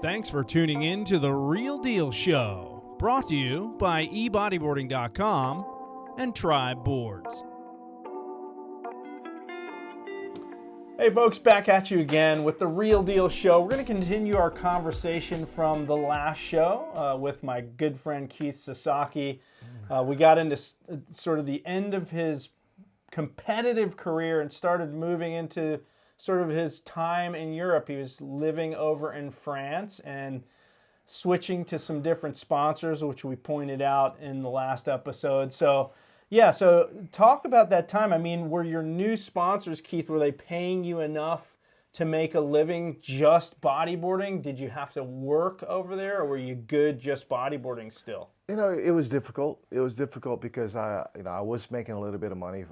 Thanks for tuning in to The Real Deal Show, brought to you by eBodyboarding.com and Tribe Boards. Hey folks, back at you again with The Real Deal Show. We're going to continue our conversation from the last show with my good friend Keith Sasaki. We got into sort of the end of his competitive career and started moving into sort of his time in Europe. He was living over in France and switching to some different sponsors, which we pointed out in the last episode. So talk about that time. I mean, were your new sponsors, Keith, were they paying you enough to make a living just bodyboarding? Did you have to work over there, or were you good just bodyboarding still? You know, it was difficult. It was difficult because I was making a little bit of money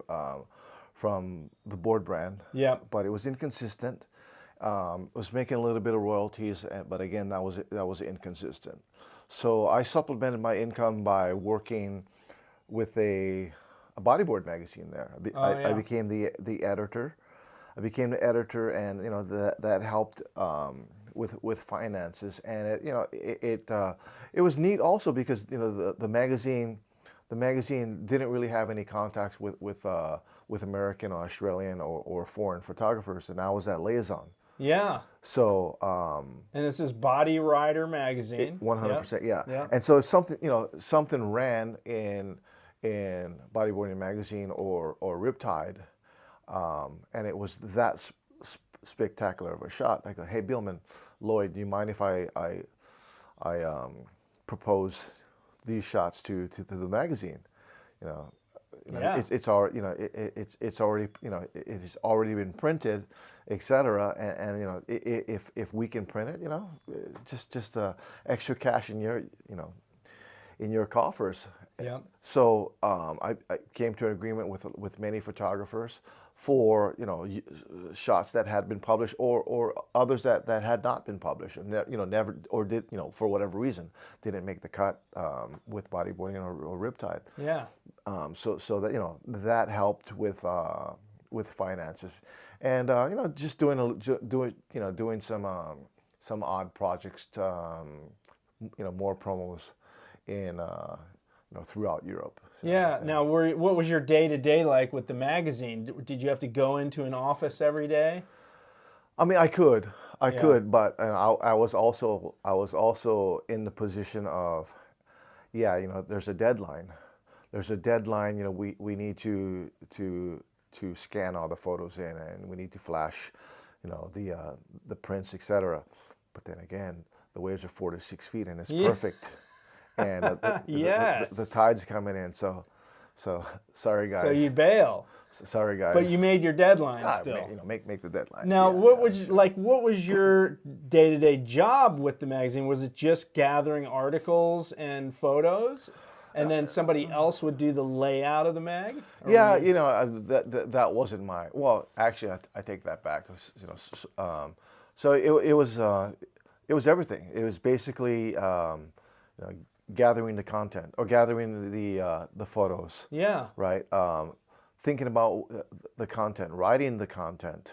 from the board brand. Yeah. But it was inconsistent. I was making a little bit of royalties, but again, that was inconsistent. So I supplemented my income by working with a bodyboard magazine there. I became the editor. I became the editor, and you know that helped with finances, and it was neat also because you know the magazine didn't really have any contacts with American or Australian or foreign photographers, and I was that liaison. Yeah. So. And this is Body Rider magazine. 100%. Yeah. Yep. And so if something ran in Bodyboarding magazine or Riptide, and it was that spectacular of a shot. I go, hey Billman, Lloyd, do you mind if I propose these shots to the magazine? Yeah. It's already it's already been printed, etc. And you know, if we can print it, you know, just extra cash in your coffers. Yeah. So I came to an agreement with many photographers for shots that had been published or others that had not been published, and never or did for whatever reason didn't make the cut with Bodyboarding or Riptide. Yeah. So that that helped with finances, and just doing some odd projects to, more promos in throughout Europe. So, yeah. Now, what was your day-to-day like with the magazine? Did you have to go into an office every day? I mean, I could, but I was also in the position of, there's a deadline. There's a deadline. We need to scan all the photos in, and we need to flash, the prints, etc. But then again, the waves are 4 to 6 feet, and it's perfect. And the tide's coming in, so sorry guys. So you bail. Sorry guys. But you made your deadline still. Make the deadline. Now, what was your day-to-day job with the magazine? Was it just gathering articles and photos, and then somebody else would do the layout of the mag? Yeah, that wasn't my. Well, actually, I take that back. So it was everything. It was basically. Gathering the content or gathering the photos. Yeah. Right. Thinking about the content, writing the content,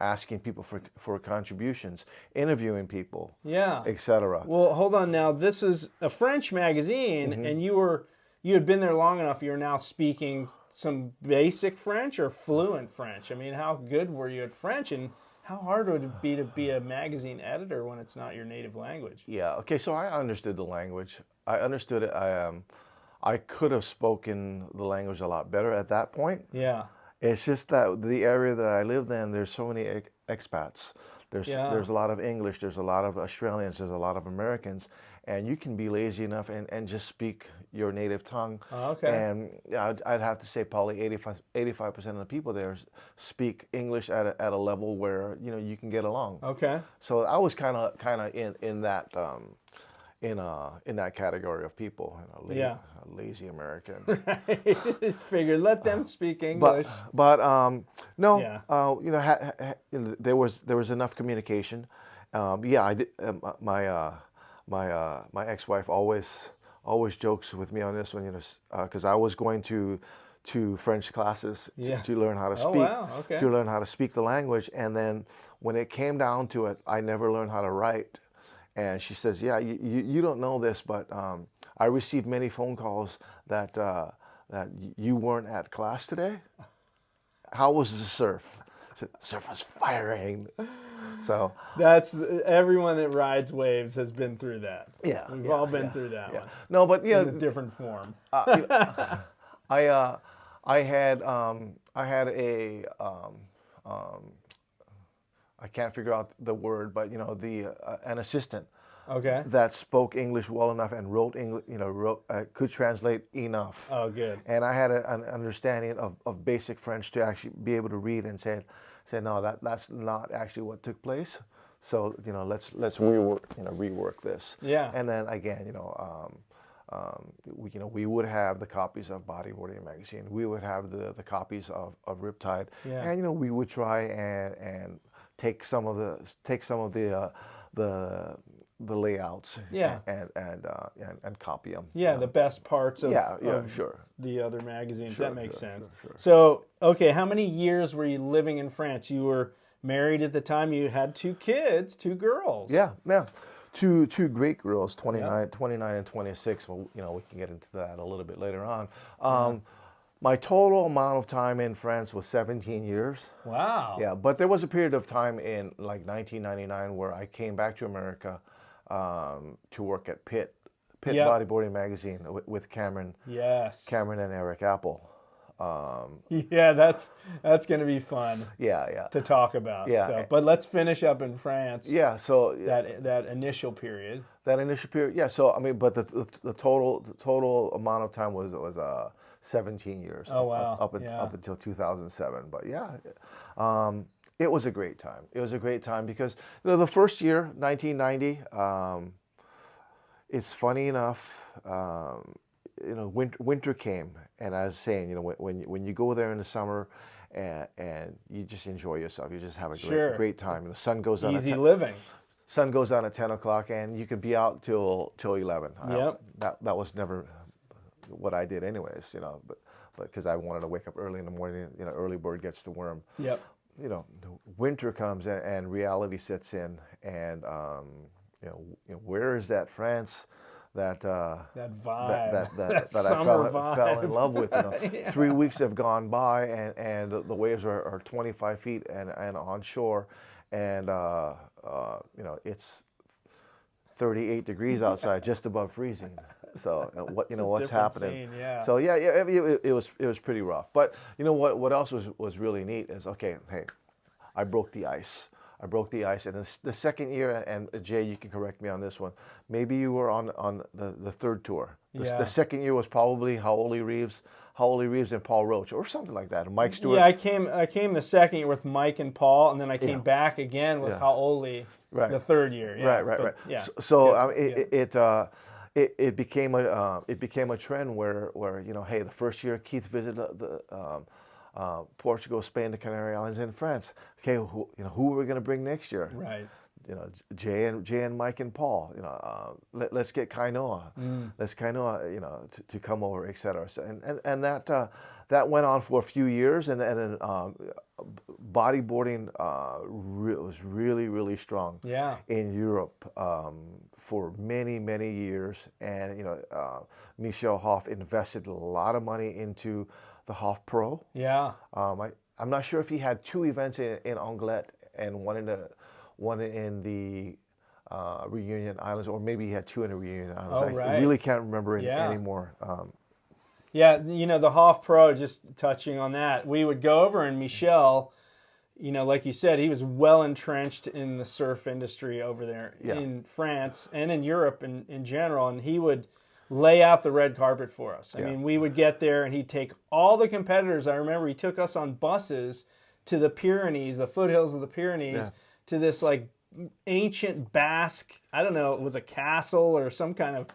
asking people for contributions, interviewing people. Yeah. Etc. Well, hold on now. This is a French magazine, and you had been there long enough. You're now speaking some basic French or fluent French. I mean, how good were you at French, and how hard would it be to be a magazine editor when it's not your native language? Yeah, okay, so I understood the language. I understood it. I could have spoken the language a lot better at that point. Yeah. It's just that the area that I lived in, there's so many expats. There's a lot of English, there's a lot of Australians, there's a lot of Americans, and you can be lazy enough and just speak your native tongue. Oh, okay. And I'd have to say probably 85% of the people there speak English at a level where you can get along. Okay. So I was kind of in that in that category of people. A lazy American. Figured let them speak English. But no. Yeah. There was enough communication. I did. My ex-wife always jokes with me on this one, because I was going to French classes to learn how to speak. Oh, wow. Okay. To learn how to speak the language, and then when it came down to it, I never learned how to write. And she says, yeah, you don't know this, but I received many phone calls that you weren't at class today. How was the surf? I said, surf was firing. So That's everyone that rides waves has been through that. yeah, We've yeah, all been yeah, through that yeah. one. No, but In a different form. I had a I can't figure out the word, but an assistant Okay. that spoke English well enough and wrote English, could translate enough. Oh, good. And I had an understanding of basic French to actually be able to read and say no, that's not actually what took place. So let's rework this. Yeah. And then again, we would have the copies of Bodyboarding magazine. We would have the copies of Riptide. Yeah. And we would try and take some of the layouts. Yeah. And copy them. Yeah, the best parts of, sure. the other magazines. Sure, that makes sure, sense. sure. So, okay, how many years were you living in France? You were married at the time. You had 2 kids, 2 girls. Yeah. Two great girls, 29 and 26. Well, we can get into that a little bit later on. My total amount of time in France was 17 years. Wow. Yeah, but there was a period of time in like 1999 where I came back to America to work at Pitt Bodyboarding magazine with Cameron. Yes. Cameron and Eric Apple. Yeah, that's going to be fun. Yeah. To talk about. Yeah. So, but let's finish up in France. Yeah. So That initial period. That initial period. Yeah. So I mean, but the total amount of time was 17 years. Oh, wow. Up until 2007. But yeah. It was a great time. It was a great time because the first year, 1990. It's funny enough. Winter came, and I was saying, when you go there in the summer, and you just enjoy yourself, you just have a great time. The sun goes down. Easy living. Sun goes down at 10 o'clock, and you can be out till 11. Yep. That was never what I did, anyways. But because I wanted to wake up early in the morning. Early bird gets the worm. Yep. Winter comes and reality sets in, and where is that France? That vibe, that summer I fell in love with. Yeah. 3 weeks have gone by, and the waves are 25 feet and on shore, and it's 38 degrees outside, just above freezing. So what's happening? Scene, yeah. So it was pretty rough. But what else was really neat is, okay, hey, I broke the ice. And the second year, and Jay, you can correct me on this one, maybe you were on the third tour. The second year was probably Reale Reeves and Paul Roach, or something like that. Mike Stewart. Yeah, I came the second year with Mike and Paul, and then I came back again with Reale the third year. Yeah. Right. Yeah. So it became a trend where hey, the first year Keith visited Portugal, Spain, the Canary Islands, and France. Okay, who are we going to bring next year? Right. Jay and Mike and Paul. Let's get Kainoa. Let's Kainoa. To come over, etc. So, and that went on for a few years, and then bodyboarding was really strong. Yeah. In Europe for many years, and Michel Hoff invested a lot of money into the Hoff Pro. Yeah. I'm not sure if he had 2 events in Anglet and one in the Reunion Islands, or maybe he had 2 in the Reunion Islands. I really can't remember anymore. The Hoff Pro, just touching on that, we would go over, and Michel, like you said, he was well entrenched in the surf industry over there in France and in Europe in general, and he would lay out the red carpet for us. I mean, we would get there, and he'd take all the competitors. I remember he took us on buses to the Pyrenees, the foothills of the Pyrenees, to this like ancient Basque, I don't know, it was a castle or some kind of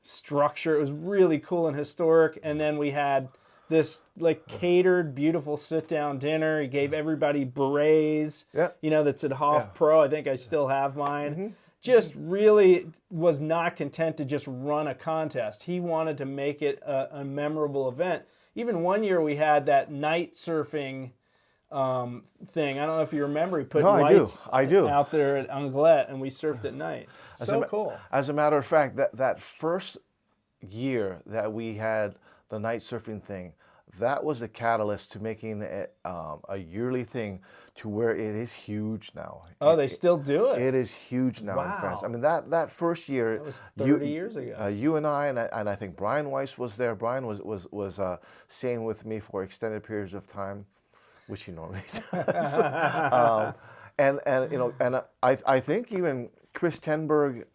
structure. It was really cool and historic. And then we had this like catered, beautiful sit-down dinner. He gave everybody berets, that said Hoff Pro. I think I still have mine. Mm-hmm. Just really was not content to just run a contest. He wanted to make it a memorable event. Even one year we had that night surfing thing. I don't know if you remember. He put No, lights I do. out there at Anglet, and we surfed at night. So cool. As a matter of fact, that first year that we had the night surfing thing, that was the catalyst to making it a yearly thing to where it is huge now. Oh, they still do it? It is huge now in France. Wow. I mean, that first year, That was 30 years ago. you and I think Brian Weiss was there. Brian was staying with me for extended periods of time, which he normally does. And I think even Chris Tenberg.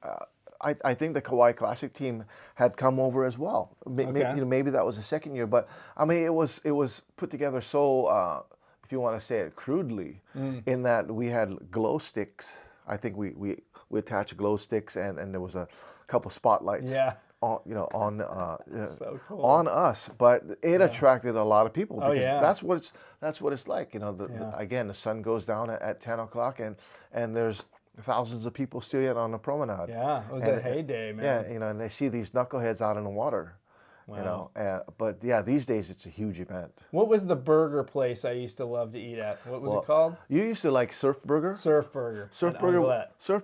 I think the Kauai Classic team had come over as well. Maybe that was the second year, but I mean, it was put together so, if you want to say it crudely, in that we had glow sticks. I think we attached glow sticks, and there was a couple spotlights. Yeah. So cool. On us, but it attracted a lot of people because that's what it's like. Again, the sun goes down at 10 o'clock, and there's thousands of people still yet on the promenade. Yeah, it was a heyday, man. Yeah, and they see these knuckleheads out in the water. Wow. But yeah, these days it's a huge event. What was the burger place I used to love to eat at? What was it called? You used to like Surf Burger? Surf Burger. Surf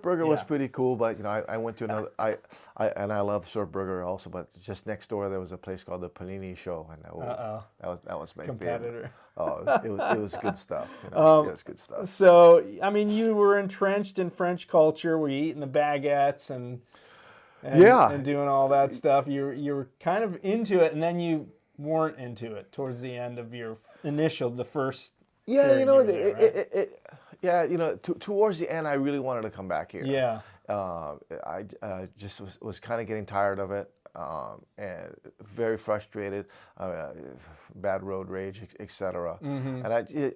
Burger was pretty cool, but I went to another. I love Surf Burger also, but just next door there was a place called the Panini Show, and that was my competitor. favorite. Oh, it was good stuff. It was good stuff. So I mean, you were entrenched in French culture. Were you eating the baguettes and doing all that stuff? You were kind of into it, and then you weren't into it towards the end of your the first. Yeah, towards the end, I really wanted to come back here. Yeah. I just was kind of getting tired of it, and very frustrated, bad road rage, etc. And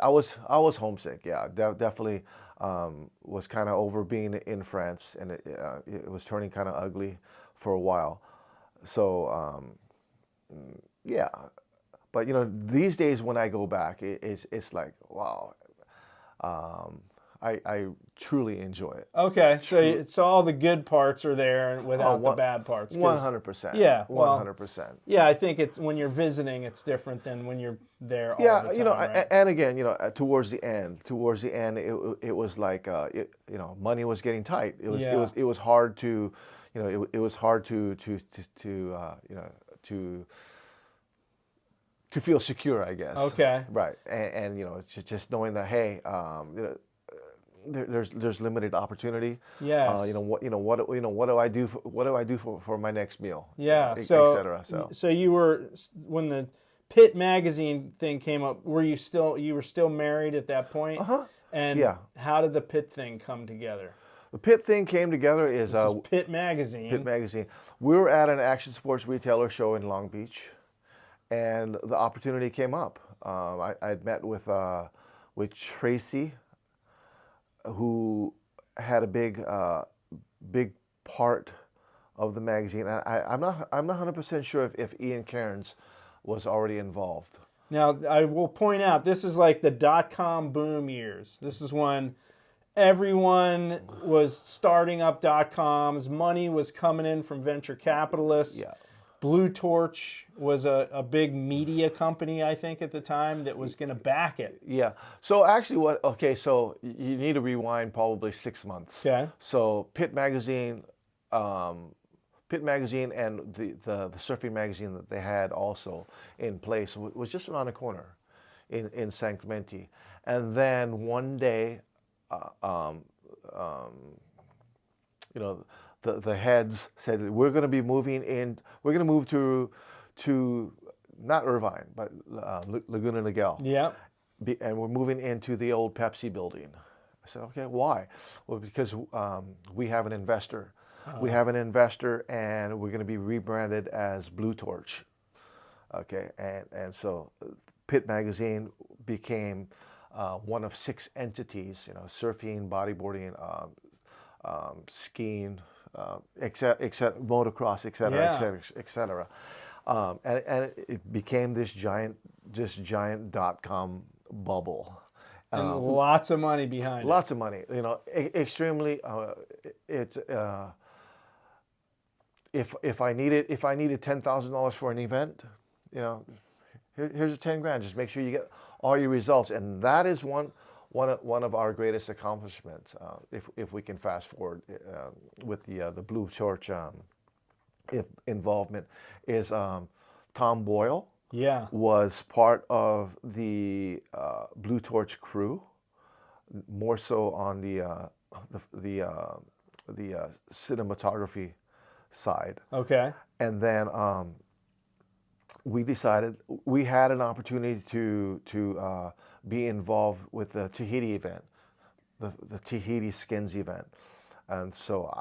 I was homesick. Yeah, definitely was kind of over being in France, and it was turning kind of ugly for a while. So yeah, but these days when I go back, it's like wow. I truly enjoy it. Okay, so all the good parts are there without the bad parts. 100%. Yeah, 100%. Yeah, I think it's when you're visiting, it's different than when you're there all the time. Right? And again, towards the end, it was like, money was getting tight. It was hard to, it was hard to feel secure, I guess. Okay. Right, and just knowing that, hey, there's limited opportunity. Yes. What do I do? What do I do for my next meal? Yeah. Et cetera. So you were, when the Pit magazine thing came up, you were still married at that point? And how did the Pit thing come together? The Pit thing came together is Pit magazine. Pit magazine. We were at an action sports retailer show in Long Beach, and the opportunity came up. I'd met with Tracy, who had a big part of the magazine. I'm not 100% sure if Ian Cairns was already involved. Now, I will point out, this is like the .com boom years. This is when everyone was starting up .coms. Money was coming in from venture capitalists. Yeah. Blue Torch was a big media company, I think, at the time that was going to back it. Yeah. So actually, so you need to rewind probably 6 months. Okay. So Pit magazine and the surfing magazine that they had also in place was just around the corner in San Clemente. And then one day, the heads said, we're going to move to not Irvine, but Laguna Niguel. Yeah. And we're moving into the old Pepsi building. I said, okay, why? Well, because we have an investor. We have an investor, and we're going to be rebranded as Blue Torch. Okay, and so Pit Magazine became one of 6 entities, surfing, bodyboarding, skiing, motocross, et cetera. And it became this giant .com bubble. And lots of money behind it. Lots of money, extremely. If I needed $10,000 for an event, here's a 10 grand. Just make sure you get all your results. And that is one of our greatest accomplishments. If we can fast forward with the Blue Torch involvement, is Tom Boyle. Yeah. Was part of the Blue Torch crew, more so on the cinematography side. Okay. And then we decided we had an opportunity to be involved with the Tahiti event, the Tahiti Skins event. And so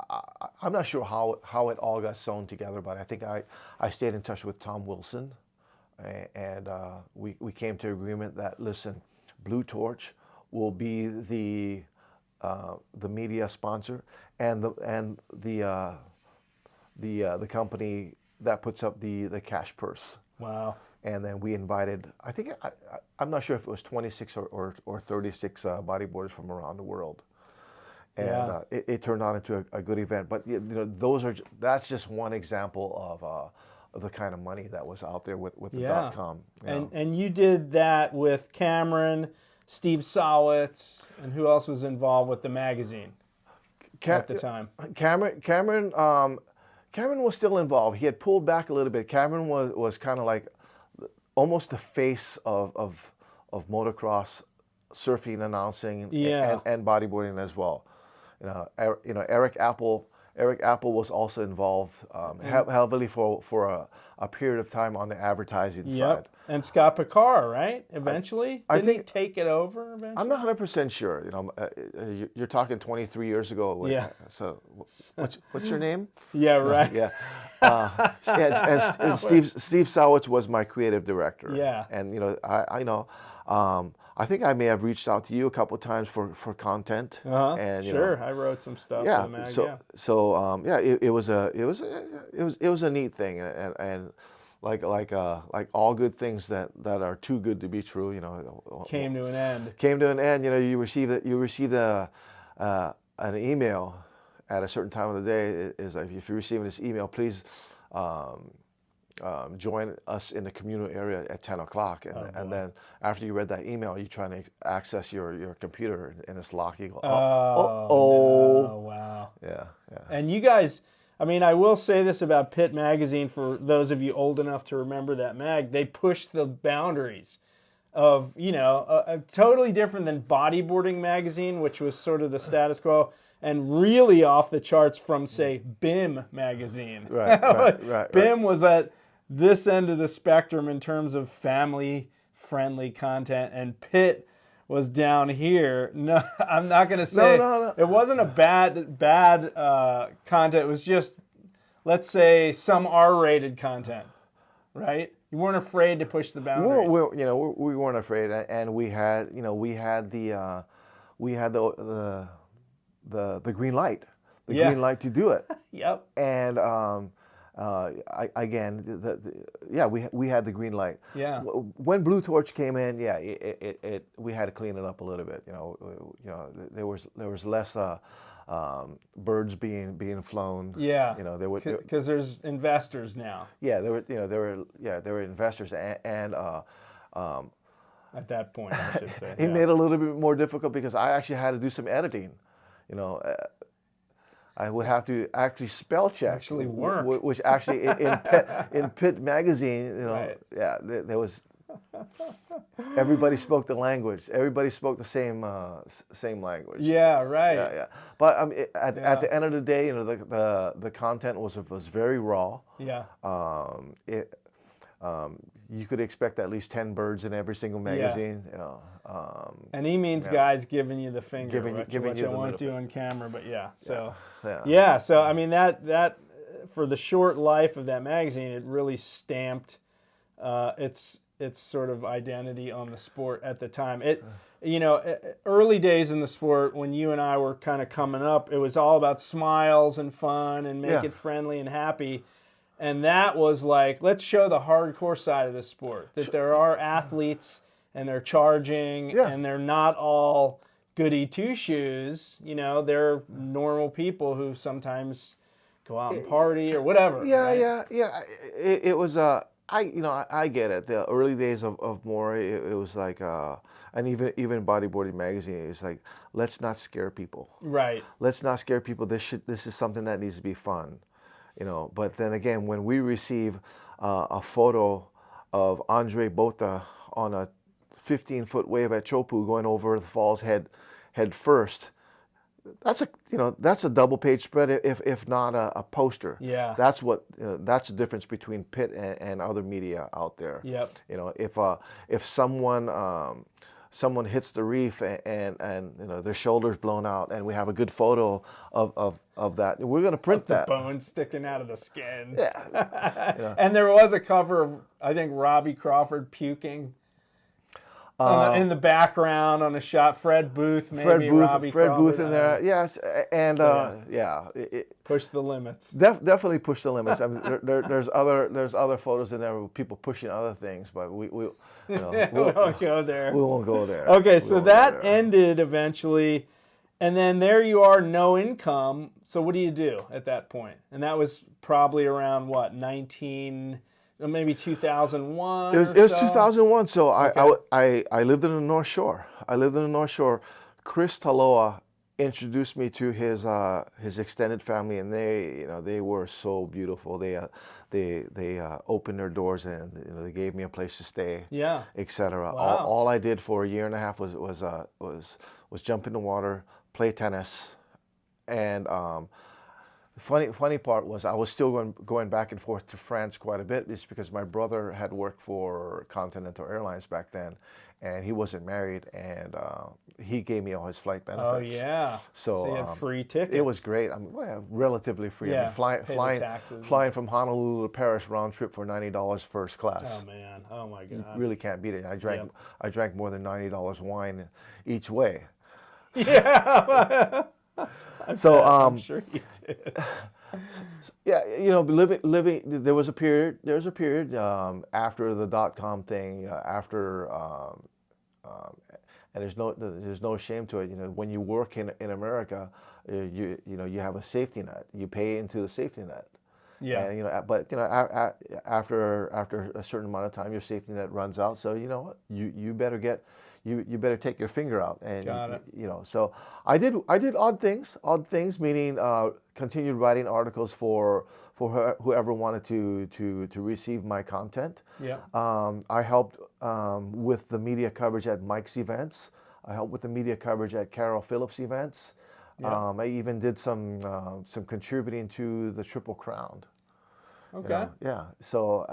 I'm not sure how it all got sewn together, but I think I stayed in touch with Tom Wilson, and we came to agreement that, listen, Blue Torch will be the media sponsor and the company that puts up the cash purse. Wow. And then we invited, I think, I'm not sure if it was 26 or 36 bodyboarders from around the world. And Yeah. It turned out into a good event. But that's just one example of the kind of money that was out there with the .com. And you did that with Cameron, Steve Sowitz, and who else was involved with the magazine at the time? Cameron was still involved. He had pulled back a little bit. Cameron was kind of like almost the face of motocross, surfing, announcing, and bodyboarding as well. Eric Apple was also involved heavily for a period of time on the advertising side. And Scott Picard, right? Eventually, didn't he take it over eventually? I'm not 100% sure. You're talking 23 years ago. Yeah. So, what's your name? Yeah, right. Yeah. And Steve Sowitz was my creative director. Yeah. And I think I may have reached out to you a couple of times for content. And sure, I wrote some stuff for the mag. It was a neat thing, and like all good things that are too good to be true, came to an end. Came to an end. You received an email at a certain time of the day. Is like, if you're receiving this email, please join us in the communal area at 10 o'clock. And then after you read that email, you're trying to access your computer and it's locked. You go, no, wow. Yeah. And you guys, I will say this about Pit Magazine, for those of you old enough to remember that mag, they pushed the boundaries of, totally different than Bodyboarding Magazine, which was sort of the status quo, and really off the charts from, say, BIM Magazine. Right. BIM was at this end of the spectrum in terms of family-friendly content, and Pit was down here. No, I'm not going to say no. It wasn't a bad content. It was just, let's say, some R-rated content, right? You weren't afraid to push the boundaries. We weren't afraid, and we had the green light, green light to do it. Yep. And we had the green light. Yeah. When Blue Torch came in, we had to clean it up a little bit. There was less birds being flown. Yeah. Because there's investors now. Yeah, there were investors and at that point, I should say. It made it a little bit more difficult because I actually had to do some editing. I would have to actually spell check. Actually work. Which actually in Pit Magazine, right. There was. Everybody spoke the language. Everybody spoke the same language. Yeah, right. Yeah. But at the end of the day, the content was very raw. Yeah. You could expect at least 10 birds in every single magazine. And he means guys giving you the finger, which I won't do on camera, but So that for the short life of that magazine, it really stamped its sort of identity on the sport at the time. Early days in the sport, when you and I were kind of coming up, it was all about smiles and fun and make it friendly and happy. And that was like, let's show the hardcore side of the sport, that there are athletes and they're charging and they're not all goody two-shoes. They're normal people who sometimes go out and party or whatever. Yeah. It was I get it. The early days of more, it was like, and even bodyboarding magazine, it's like, let's not scare people. Right. Let's not scare people. This is something that needs to be fun, But then again, when we receive a photo of Andre Bota on a 15-foot wave at Chopu going over the falls head first, that's a double page spread, if not a poster. Yeah. That's the difference between Pitt and other media out there. Yep. If someone hits the reef and their shoulders blown out, and we have a good photo of that, we're going to print that. The bones sticking out of the skin. Yeah. And there was a cover of, I think, Robbie Crawford puking. In the background on a shot, Fred Booth, maybe Robbie Fred Crawford, Booth in there, yes, and push the limits. Definitely push the limits. I mean, there's other photos in there with people pushing other things, but we won't go there. We won't go there. Okay, so that ended eventually, and then there you are, no income. So what do you do at that point? And that was probably around what, maybe 2001. It was so? 2001. So Okay. I lived in the North Shore. Chris Taloa introduced me to his extended family, and they were so beautiful. They opened their doors, and they gave me a place to stay. Yeah. Etc. Wow. All I did for a year and a half was jump in the water, play tennis, and the funny part was I was still going back and forth to France quite a bit. It's because my brother had worked for Continental Airlines back then, and he wasn't married, and he gave me all his flight benefits. Oh yeah. So you had free tickets. It was great. Relatively free. Yeah. I mean, flying from Honolulu to Paris round trip for $90 first class. Oh man. Oh my God. You really can't beat it. I drank more than $90 wine each way. Yeah. So I'm sure you did. Yeah, living. There was a period after the .com thing, and there's no shame to it. When you work in America, you have a safety net. You pay into the safety net. Yeah. And, but after a certain amount of time, your safety net runs out. So you know what, you better take your finger out. And Got it. So I did odd things, meaning continued writing articles for whoever wanted to receive my content. Yeah. I helped with the media coverage at Mike's events. I helped with the media coverage at Carol Phillips events. Yeah. I even did some contributing to the Triple Crown. Okay. Yeah. So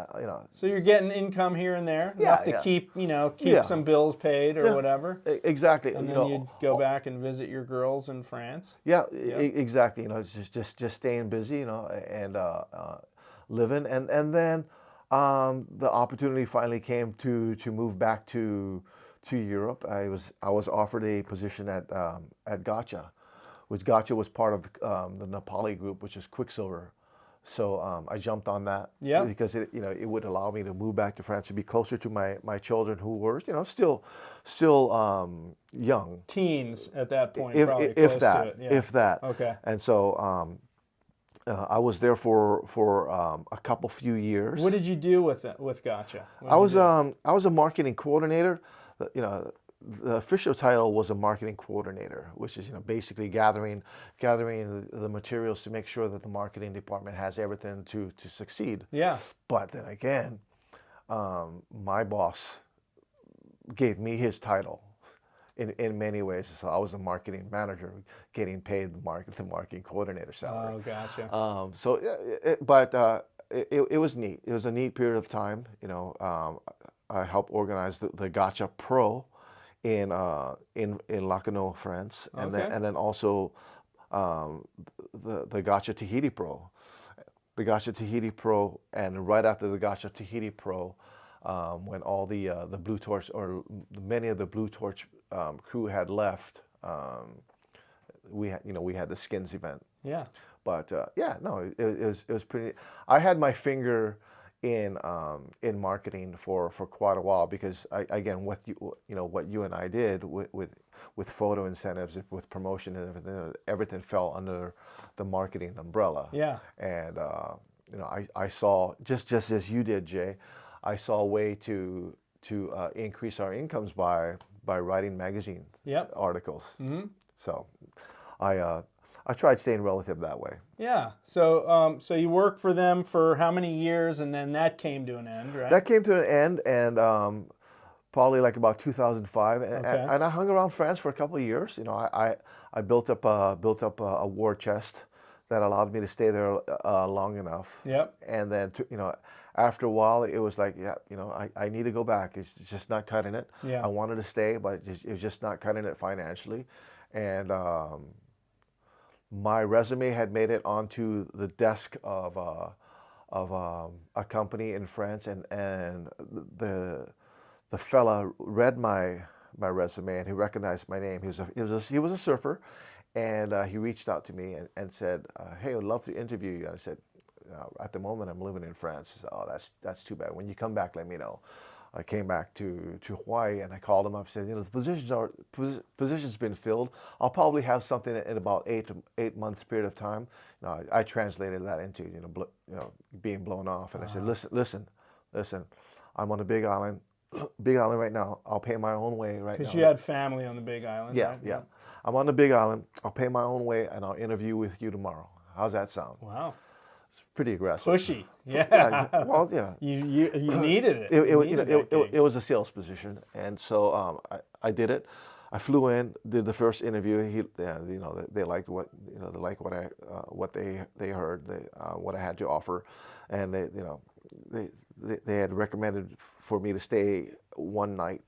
So you're getting income here and there, Yeah, enough to yeah. keep some bills paid or Yeah. whatever. Exactly. And then you'd go back and visit your girls in France. Yeah, Yeah. Exactly. It's just staying busy, and living, and then the opportunity finally came to move back to Europe. I was offered a position at Gotcha, which Gotcha was part of the Nepali group, which is Quicksilver. So I jumped on that, Yeah. because it would allow me to move back to France to be closer to my children, who were still young, Teens at that point, probably if close that to it. Yeah. if that. Okay. And so I was there for a couple few years. What did you do with Gotcha? I was a marketing coordinator. The official title was a marketing coordinator, which is basically gathering the materials to make sure that the marketing department has everything to succeed. Yeah. But then again, my boss gave me his title in many ways. So I was a marketing manager, getting paid the marketing coordinator salary. Oh, gotcha. It was neat. It was a neat period of time. I helped organize the Gotcha Pro in Lacanau, France, and Okay. then also the Gotcha Tahiti Pro. The Gotcha Tahiti Pro, and right after the Gotcha Tahiti Pro, when all the Blue Torch, or many of the Blue Torch crew had left, we had the Skins event. Yeah. But it was pretty. I had my finger in marketing for quite a while, because what you and I did with photo incentives, with promotion and everything fell under the marketing umbrella. Yeah. And I saw, just as you did, Jay, I saw a way to increase our incomes by writing magazine Yep. articles. So I tried staying relative that way. Yeah. So so you worked for them for how many years, and then that came to an end, right? That came to an end, and probably like about 2005, and, Okay. and I hung around France for a couple of years. You know, I built up a war chest that allowed me to stay there long enough. Yep. And then you know, after a while, it was like, yeah, you know, I need to go back. It's just not cutting it. Yeah. I wanted to stay, but it was just not cutting it financially, and my resume had made it onto the desk of a company in France, and the fella read my resume, and he recognized my name. He was a surfer, and he reached out to me and said, "Hey, I'd love to interview you." And I said, "At the moment, I'm living in France." He said, "Oh, that's too bad. When you come back, let me know." I came back to Hawaii, and I called him up and said, "You know, the position's been filled. I'll probably have something in about 8 month period of time." You know, I translated that into being blown off, and I said, "Listen, I'm on a big island, right now. I'll pay my own way right now." Because you had family on the Big Island. Yeah, right? yeah. I'm on the big island. I'll pay my own way, and I'll interview with you tomorrow. How's that sound? Wow. It's pretty aggressive. Pushy. Yeah. Well, yeah. You needed it. It was a sales position, and so I did it. I flew in, did the first interview. They liked what they heard, what I had to offer, and they had recommended for me to stay one night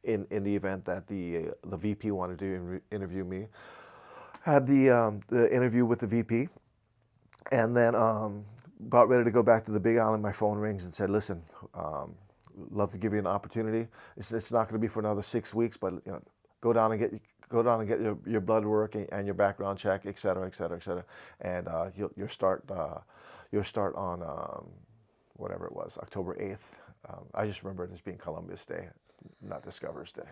in the event that the VP wanted to interview me. Had the interview with the VP. And then about ready to go back to the Big Island, my phone rings and said, "Listen, love to give you an opportunity. It's not going to be for another 6 weeks, but you know, go down and get your blood work and your background check, et cetera, et cetera, et cetera, and you'll start on whatever it was, October 8th. I just remember it as being Columbus Day, not Discover's Day."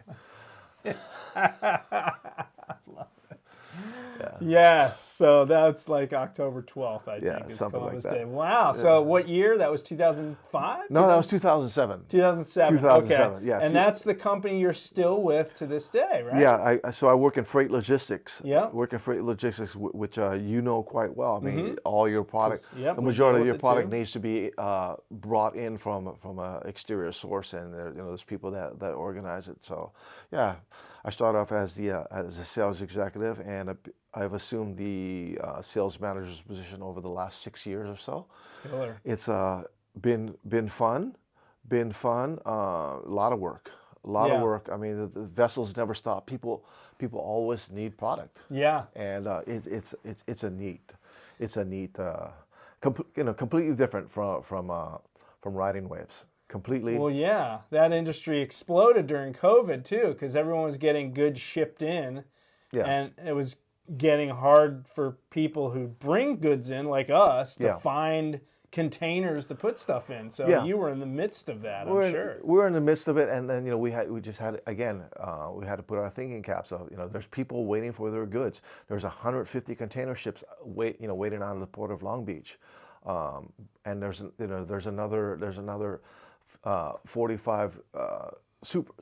Yeah. Yes, so that's like October 12th, I Yeah, think, is something Columbus like that. Day. Wow. So what year? That was 2005? No, that was 2007. 2007. 2007, Okay. yeah. And that's the company you're still with to this day, right? Yeah, so I work in freight logistics. Yeah. Work in freight logistics, which you know quite well. I mean, all your product, Yep, the we majority deal of your with it product too. needs to be brought in from an exterior source, and there's people that organize it. So, yeah, I started off as a sales executive, and I've assumed the sales manager's position over the last 6 years or so. Killer. It's been fun, a lot of work. A lot of work. I mean, the vessels never stop. People always need product. Yeah. And it's a neat, completely different from riding waves. Completely. Well, yeah, that industry exploded during COVID too, because everyone was getting goods shipped in, Yeah. and it was getting hard for people who bring goods in, like us, to find containers to put stuff in. So you were in the midst of that, I'm sure. We're in the midst of it, and then we had to put our thinking caps on. There's people waiting for their goods. There's 150 container ships waiting out of the port of Long Beach, and there's another 45 super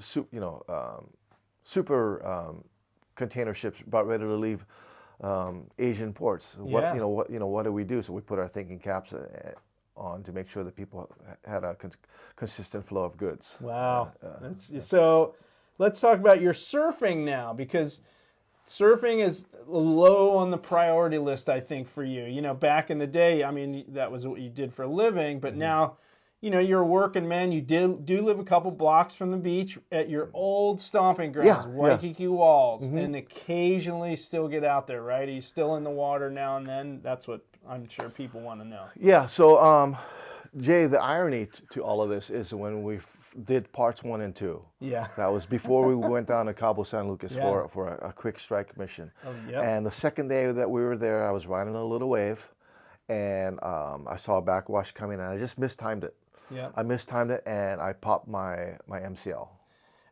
container ships about ready to leave Asian ports. What do we do? So we put our thinking caps on to make sure that people had a consistent flow of goods. Wow. So let's talk about your surfing now, because surfing is low on the priority list, I think, for you. Back in the day, I mean, that was what you did for a living, but now, you're a working man. You do live a couple blocks from the beach at your old stomping grounds, Waikiki Walls, and occasionally still get out there, right? Are you still in the water now and then? That's what I'm sure people want to know. Yeah, so Jay, the irony to all of this is when we did parts 1 and 2. Yeah. That was before we went down to Cabo San Lucas for a quick strike mission. Oh, yeah. And the second day that we were there, I was riding a little wave, and I saw a backwash coming, and I just mistimed it. Yeah. I mistimed it, and I popped my MCL.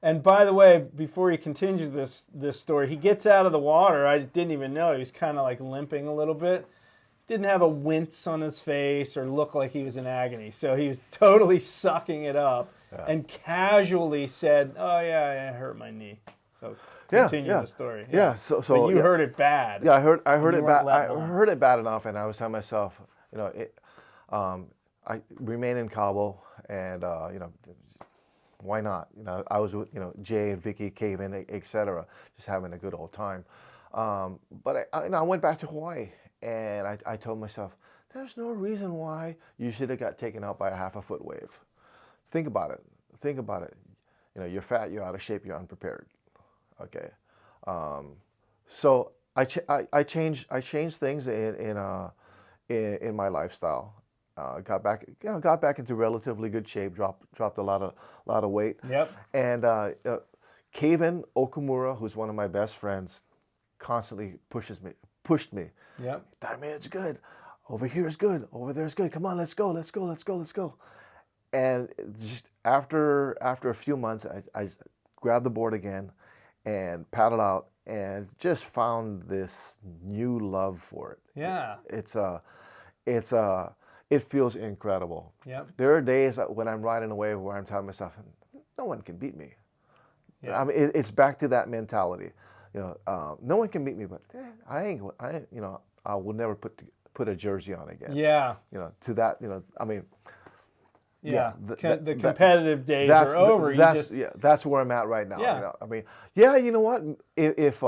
And by the way, before he continues this story, he gets out of the water. I didn't even know. He was kind of like limping a little bit. didn't have a wince on his face or look like he was in agony. So he was totally sucking it up and casually said, "Oh yeah, I hurt my knee." So continue the story. Yeah. So but you heard it bad. Yeah, I heard it bad. I on. heard it bad enough, and I was telling myself, I remain in Cabo, and why not? I was with Jay and Vicky, Caven, etc., just having a good old time. But I went back to Hawaii, and I told myself, there's no reason why you should have got taken out by a half a foot wave. Think about it. Think about it. You're fat, you're out of shape, you're unprepared. Okay. So I changed things in my lifestyle. Got back into relatively good shape. Dropped a lot of weight. Yep. And Kaven Okamura, who's one of my best friends, constantly pushed me. Yep. Diamond, it's good. Over here is good. Over there is good. Come on, let's go. And just after a few months, I grabbed the board again and paddled out and just found this new love for it. Yeah. It feels incredible. Yep. There are days when I'm riding a wave where I'm telling myself, no one can beat me. Yeah. I mean, it's back to that mentality. No one can beat me, but I will never put a jersey on again. Yeah. To that, I mean. Yeah, the competitive days are over. That's where I'm at right now. Yeah. I mean, you know what? If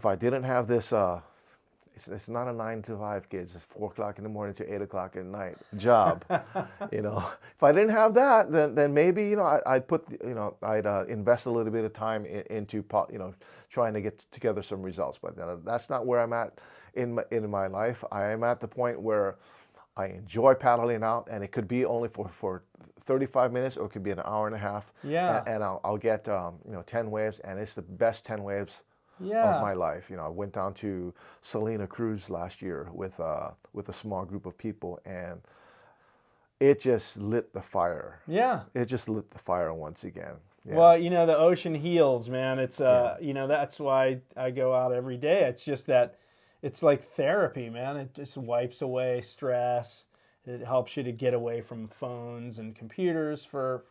I didn't have this, it's not a 9 to 5, kids. It's 4 o'clock in the morning to 8 o'clock at night job. If I didn't have that, then maybe I'd put I'd invest a little bit of time into trying to get together some results. But that's not where I'm at in my life. I am at the point where I enjoy paddling out, and it could be only for 35 minutes, or it could be an hour and a half. Yeah. And I'll get 10 waves, and it's the best 10 waves of my life. I went down to Salina Cruz last year with a small group of people, and it just lit the fire. Yeah. It just lit the fire once again. Yeah. Well, the ocean heals, man. It's that's why I go out every day. It's just that. It's like therapy, man. It just wipes away stress. It helps you to get away from phones and computers for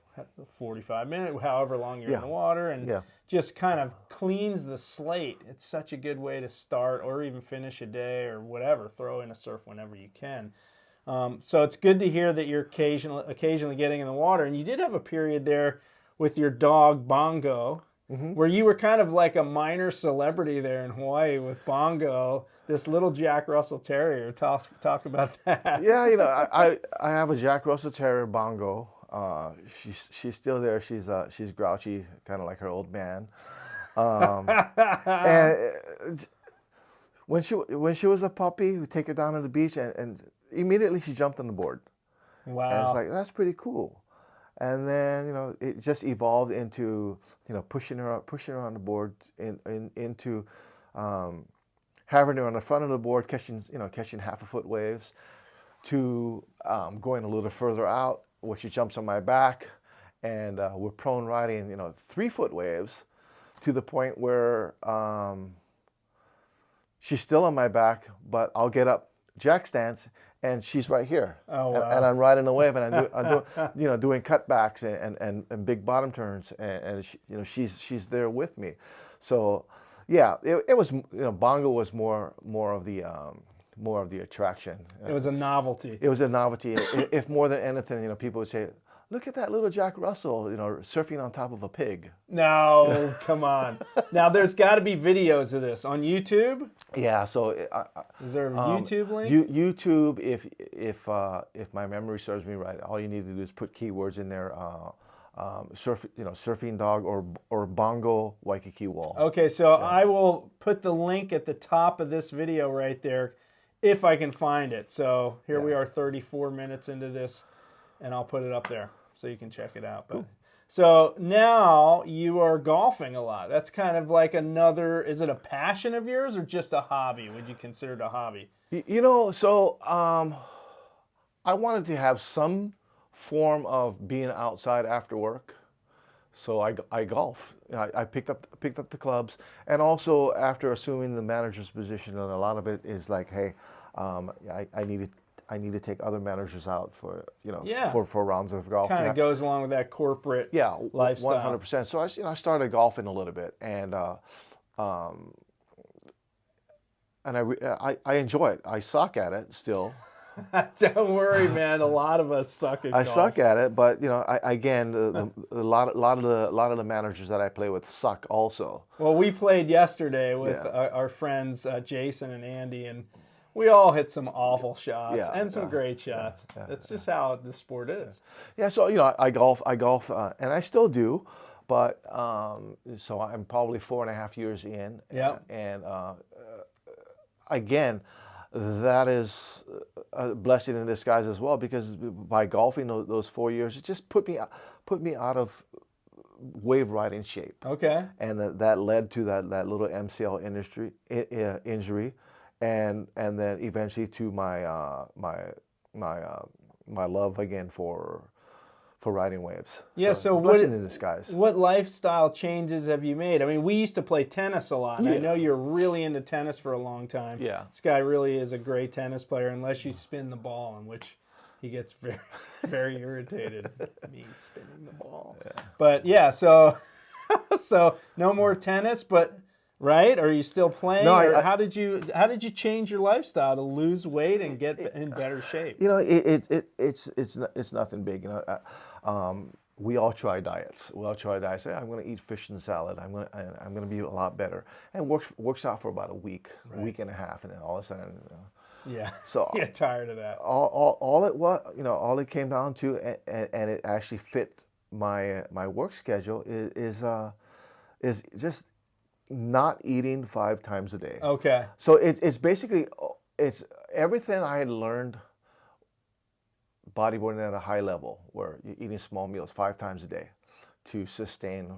45 minutes, however long you're in the water, and just kind of cleans the slate. It's such a good way to start or even finish a day or whatever. Throw in a surf whenever you can. So it's good to hear that you're occasionally getting in the water. And you did have a period there with your dog, Bongo, where you were kind of like a minor celebrity there in Hawaii with Bongo, this little Jack Russell Terrier. Talk about that. Yeah, I have a Jack Russell Terrier, Bongo. She's still there. She's grouchy, kind of like her old man. And when she was a puppy, we take her down to the beach, and immediately she jumped on the board. Wow. And it's like, that's pretty cool. And then it just evolved into pushing her on the board, into having her on the front of the board catching half a foot waves, to going a little further out where she jumps on my back, and we're prone riding 3 foot waves, to the point where she's still on my back, but I'll get up jack stance, and she's right here. Oh, wow. And I'm riding the wave, and I'm doing cutbacks and big bottom turns, and she's there with me. So yeah, it was Bongo was more of the attraction. It was a novelty. It was a novelty. If more than anything, people would say, look at that little Jack Russell, surfing on top of a pig. No, come on. Now there's got to be videos of this on YouTube. Yeah. So is there a YouTube link? YouTube, if my memory serves me right, all you need to do is put keywords in there, surfing dog or Bongo Waikiki wall. Okay, so I will put the link at the top of this video right there, if I can find it. So here we are, 34 minutes into this, and I'll put it up there so you can check it out. But, so now you are golfing a lot. That's kind of like another, is it a passion of yours or just a hobby? Would you consider it a hobby? So I wanted to have some form of being outside after work, So I golf. I picked up the clubs, and also after assuming the manager's position, and a lot of it is like, hey, I need to take other managers out for Yeah. for rounds of golf. Kind of goes along with that corporate lifestyle. 100%. So I started golfing a little bit, and I enjoy it. I suck at it still. Don't worry, man. A lot of us suck at golf. I suck at it, but again, a lot of the managers that I play with suck also. Well, we played yesterday with our friends Jason and Andy, and we all hit some awful shots and some great shots. That's just how the sport is. Yeah. So I golf, and I still do, but so I'm probably 4.5 years in. Yeah. And again, that is a blessing in disguise as well, because by golfing those 4 years, it just put me out of wave riding shape. Okay. And that led to that little MCL injury, and then eventually to my my love again for riding waves. Yeah, so blessing in disguise. What lifestyle changes have you made? I mean, we used to play tennis a lot, and I know you're really into tennis for a long time. Yeah. This guy really is a great tennis player, unless you spin the ball, in which he gets very, very irritated. Me spinning the ball. Yeah. But yeah, so no more tennis, but right? Are you still playing? No, how did you change your lifestyle to lose weight and get in better shape? It's nothing big. We all try diets. Hey, I'm going to eat fish and salad. I'm going to be a lot better. And works out for about a week, week and a half, and then all of a sudden, yeah. So get tired of that. All it came down to, and it actually fit my work schedule is just not eating 5 times a day. Okay. So it's basically everything I had learned bodyboarding at a high level, where you're eating small meals 5 times a day to sustain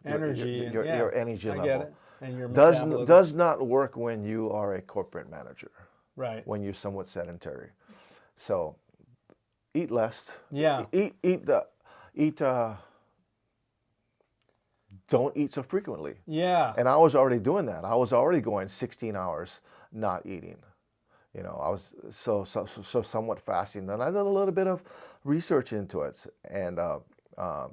energy, your energy level. I get it. And your metabolism does not work when you are a corporate manager. Right. When you're somewhat sedentary. So eat less. Yeah. Don't eat so frequently. Yeah. And I was already doing that. I was already going 16 hours not eating. I was so somewhat fasting. Then I did a little bit of research into it, and I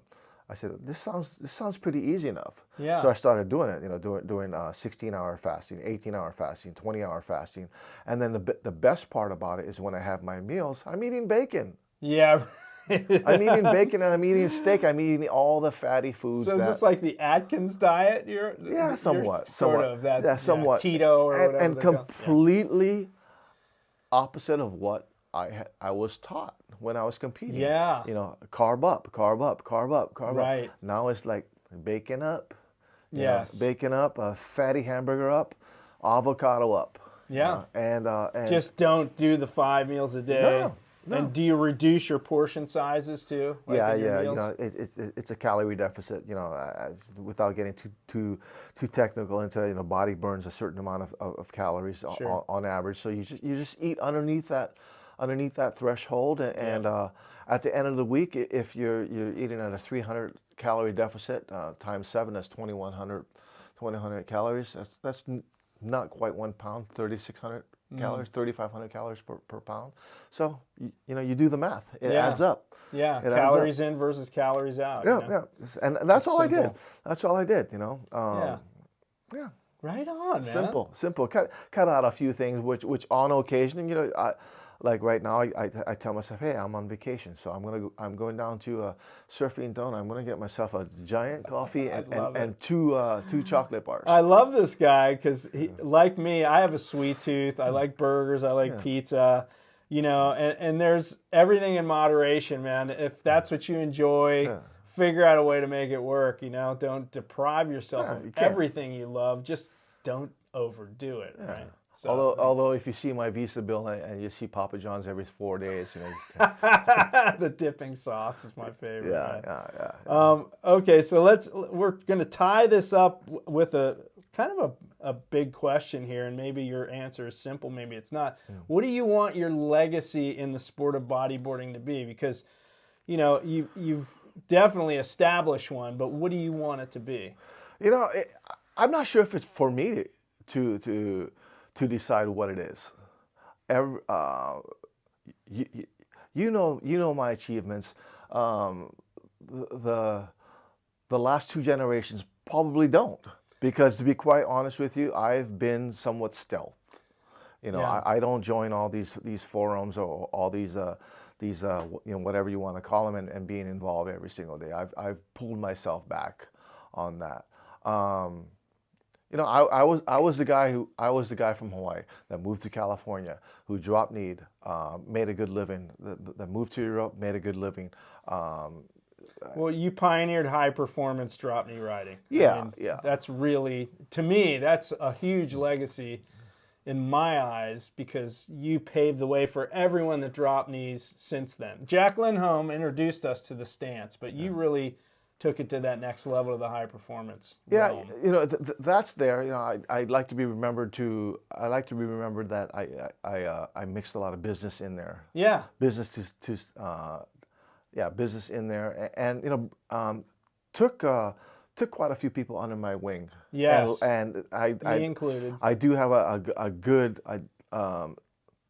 said, this sounds pretty easy enough. Yeah. So I started doing it. Doing 16-hour fasting, 18-hour fasting, 20-hour fasting, and then the best part about it is when I have my meals, I'm eating bacon. Yeah. I'm eating bacon and I'm eating steak. I'm eating all the fatty foods. So is this like the Atkins diet? Somewhat. Somewhat. Keto or whatever. And completely opposite of what I was taught when I was competing. Yeah. Carb up, carb up, carb up, carb right. up. Now it's like bacon up. Yes. Bacon up, a fatty hamburger up, avocado up. Yeah. And just don't do the 5 meals a day. No. And do you reduce your portion sizes too? It's a calorie deficit. Without getting too technical into body burns a certain amount of calories on average. So you just eat underneath that threshold, and at the end of the week, if you're eating at a 300 calorie deficit times 7, that's 2,100 calories. That's not quite 1 pound, 3,600. Calories, 3,500 calories per pound. So you do the math. It adds up. Yeah, calories in versus calories out. Yeah. And that's all simple. I did. That's all I did. Yeah. Right on, man. Simple. Cut out a few things which on occasion, like right now, I tell myself, hey, I'm on vacation, so I'm going down to Surfing Down. I'm gonna get myself a giant coffee and two chocolate bars. I love this guy because like me, I have a sweet tooth. I like burgers. I like pizza. And there's everything in moderation, man. If that's what you enjoy, figure out a way to make it work. Don't deprive yourself of everything you love. Just don't overdo it, right? So, although if you see my Visa bill and you see Papa John's every 4 days, the dipping sauce is my favorite. Yeah. Okay, so we're gonna tie this up with a kind of a big question here, and maybe your answer is simple, maybe it's not. What do you want your legacy in the sport of bodyboarding to be? Because you've definitely establish one, but what do you want it to be? You know, I'm not sure if it's for me to decide what it is. Every, you, you know my achievements. The the last two generations probably don't, because to be quite honest with you, I've been somewhat stealth. You know, Yeah. I don't join all these forums or all these whatever you want to call them, and being involved every single day. I've pulled myself back on that. You know, I was the guy from Hawaii that moved to California, who drop kneed, made a good living. That moved to Europe, made a good living. Well, you pioneered high performance drop knee riding. Yeah, yeah. That's really, to me, that's a huge legacy in my eyes, because you paved the way for everyone that dropped knees since then. Jack Lindholm introduced us to the stance, but you really took it to that next level of the high performance realm. You know, that's there. You know, I'd like to be remembered to. I like to be remembered that I mixed a lot of business in there. Yeah. Business business in there, and you know, took quite a few people under my wing. Yes. And Me included. I do have a good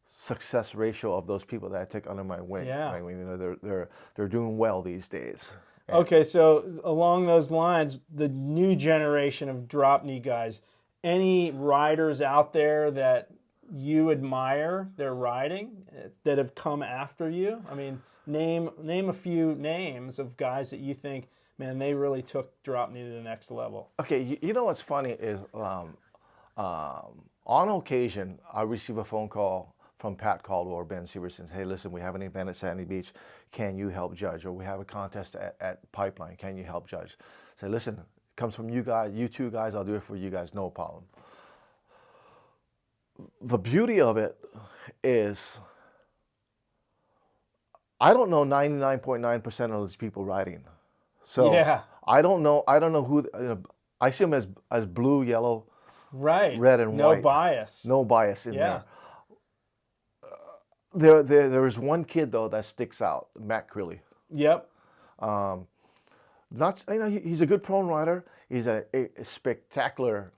success ratio of those people that I took under my wing. Yeah. I mean, you know, they're doing well these days. Okay, so along those lines, the new generation of drop knee guys, any riders out there that you admire their riding that have come after you? I mean, name a few names of guys that you think, man, they really took drop knee to the next level. Okay, you know what's funny is on occasion I receive a phone call from Pat Caldwell or Ben Severson. Hey, listen, we have an event at Sandy Beach. Can you help judge? Or we have a contest at Pipeline. Can you help judge? Say, listen, it comes from you guys, you two guys. I'll do it for you guys, no problem. The beauty of it is, I don't know 99.9% of these people riding. So Yeah. I don't know who. You know, I see them as blue, yellow, Right. red, and no white. Bias. No bias in Yeah. there. There is one kid though that sticks out, Matt Crilly. Yep. Not, you know, he's a good prone rider. He's a spectacular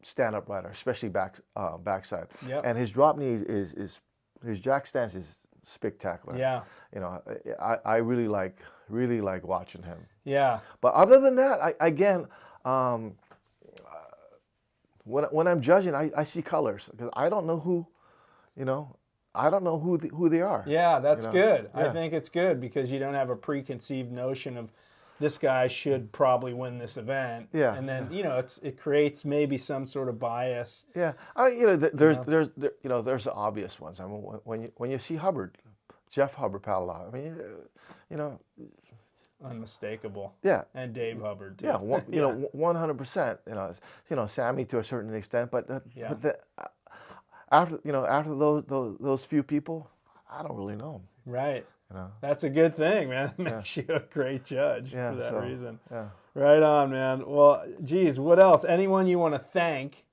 stand-up rider, especially backside. Yep. And his drop knee is his jack stance is spectacular. Yeah. You know, I really like watching him. Yeah. But other than that, when I'm judging, I see colors, because I don't know who, you know, I don't know who they are. Yeah, that's you know? good. Yeah. I think it's good because you don't have a preconceived notion of this guy should probably win this event. Yeah. And then, you know, it creates maybe some sort of bias. Yeah, you know, there's you know, there's the obvious ones. I mean, when you see Hubbard, Jeff Hubbard paddle out, I mean, you know, Unmistakable. yeah, And Dave Hubbard too. yeah, you know, 100%. You know, Sammy to a certain extent, but after those few people, I don't really know them. Right. You know. That's a good thing, man. It makes you a great judge Yeah, for that so, reason. Yeah. Right on, man. Well, geez, what else? Anyone you want to thank,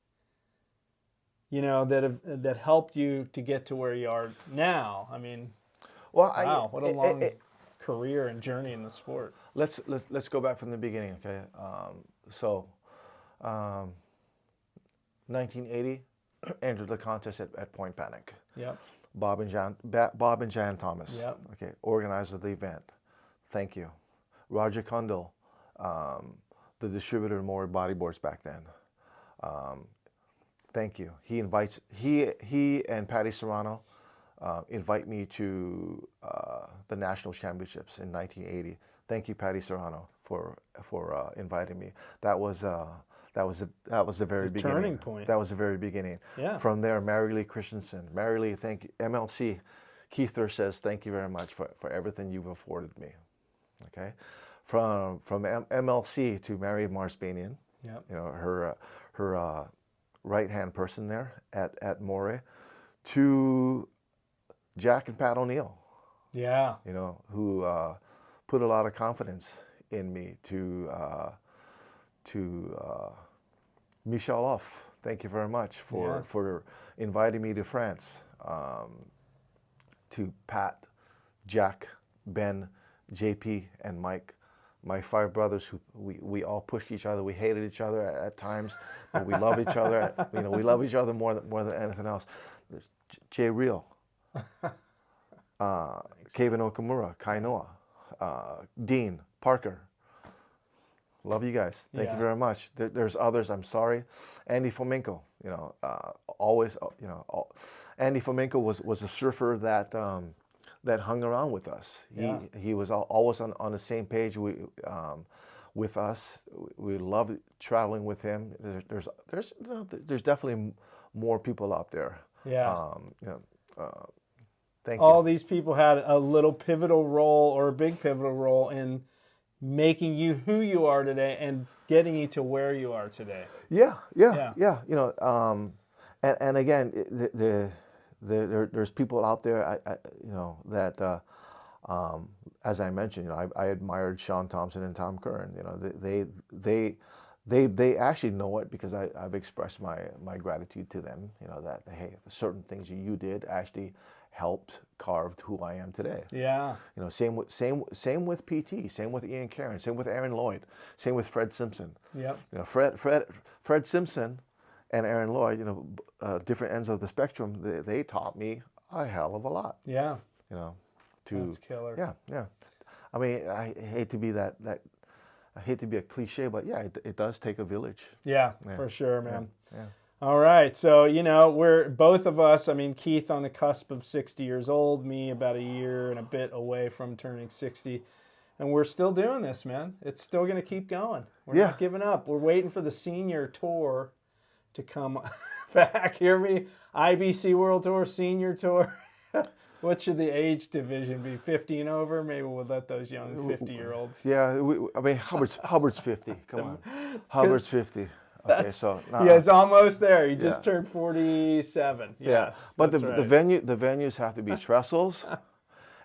you know, that helped you to get to where you are now? I mean, Well, wow, what a long career and journey in the sport. Let's go back from the beginning, okay? 1980, entered the contest at Point Panic. Yep. Bob and Jan Thomas. Yep. Okay, organizer of the event. Thank you. Roger Kundle, the distributor of more bodyboards back then. Thank you. He and Patty Serrano invite me to the national championships in 1980. Thank you, Patty Serrano, for inviting me. That was the very beginning. Turning point. That was the very beginning. Yeah. From there, Mary Lee Christensen. Mary Lee, thank you. MLC. Keith says, thank you very much for everything you've afforded me. Okay. From MLC to Mary Marsbanian. Yep. You know, her right-hand person there at Moray, to Jack and Pat O'Neill. Yeah. You know, who put a lot of confidence in me, to Michel Off, thank you very much for inviting me to France. To Pat, Jack, Ben, JP and Mike, my 5 brothers who we all pushed each other. We hated each other at times, but we love each other. We love each other more than anything else. There's Reale, Kevin Okamura, Kainoa, Dean, Parker. Love you guys. Thank you very much. There's others. I'm sorry. Andy Fomenko. Always. Andy Fomenko was a surfer that hung around with us. He was always on the same page with us. We love traveling with him. There's definitely more people out there. Yeah. Thank All you. these people had a little pivotal role or a big pivotal role in making you who you are today and getting you to where you are today. Yeah. And again, there's people out there, that, as I mentioned, I admired Sean Thompson and Tom Curran. They actually know it because I've expressed my gratitude to them. That hey, certain things you did actually helped carve who I am today. Yeah. Same with PT, same with Ian Caron, same with Aaron Lloyd, same with Fred Simpson. Yep. Fred Simpson and Aaron Lloyd, different ends of the spectrum. They taught me a hell of a lot. Yeah. That's killer. Yeah. I mean, I hate to be I hate to be a cliche, but yeah, it does take a village. Yeah, for sure, man. Yeah. All right, so we're both of us. I mean, Keith on the cusp of 60 years old, me about a year and a bit away from turning 60, and we're still doing this, man. It's still going to keep going. We're not giving up. We're waiting for the senior tour to come back. Hear me? IBC World Tour, Senior Tour. What should the age division be? 50 and over? Maybe we'll let those young 50-year-olds. Yeah, I mean, Hubbard's 50. Come on, Hubbard's 50. Okay, so it's almost there. He just turned 47. Yes, but the venues have to be Trestles.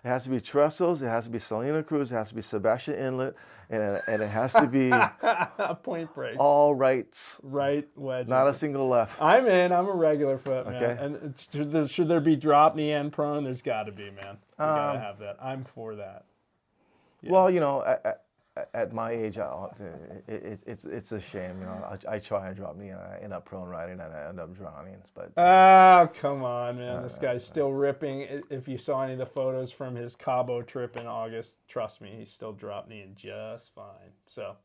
It has to be Trestles. It has to be Salina Cruz. It has to be Sebastian Inlet, and it has to be Point breaks. All rights. Right wedges. Not a single left. I'm in. I'm a regular foot, man. Okay. And should there be drop knee and prone? There's got to be, man. You got to have that. I'm for that. Yeah. Well, at my age, it's a shame. I try and drop knee, and I end up prone riding, and I end up drowning. But come on, man. This guy's still ripping. If you saw any of the photos from his Cabo trip in August, trust me, he's still drop kneeing just fine. So,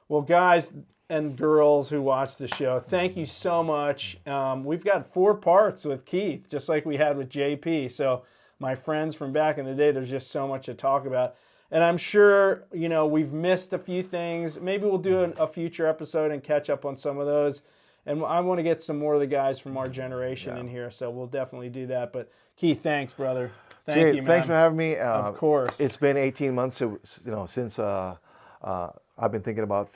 well, guys and girls who watch the show, thank you so much. We've got 4 parts with Keith, just like we had with JP. So, my friends from back in the day, there's just so much to talk about. And I'm sure, we've missed a few things. Maybe we'll do a future episode and catch up on some of those. And I want to get some more of the guys from our generation in here, so we'll definitely do that. But Keith, thanks, brother. Thank you, man. Thanks for having me. Of course. It's been 18 months, since I've been thinking about,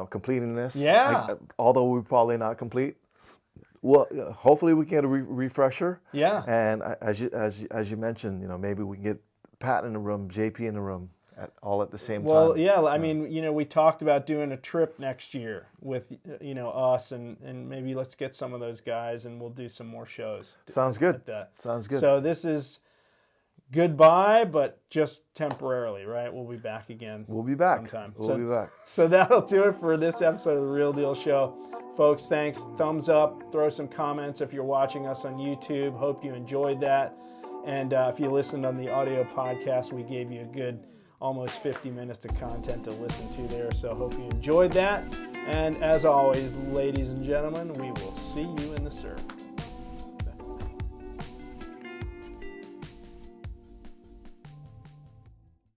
completing this. Yeah. Although we're probably not complete. Well, hopefully we can get a refresher. Yeah. And as you mentioned, maybe we can get Pat in the room, JP in the room, all at the same time. Well, yeah, I mean, we talked about doing a trip next year with, us, and maybe let's get some of those guys, and we'll do some more shows. Sounds good. Like that. Sounds good. So this is goodbye, but just temporarily, right? We'll be back again. We'll be back. Sometime. We'll be back. So that'll do it for this episode of The Real Deal Show. Folks, thanks. Thumbs up. Throw some comments if you're watching us on YouTube. Hope you enjoyed that. And if you listened on the audio podcast, we gave you a good almost 50 minutes of content to listen to there. So hope you enjoyed that. And as always, ladies and gentlemen, we will see you in the surf.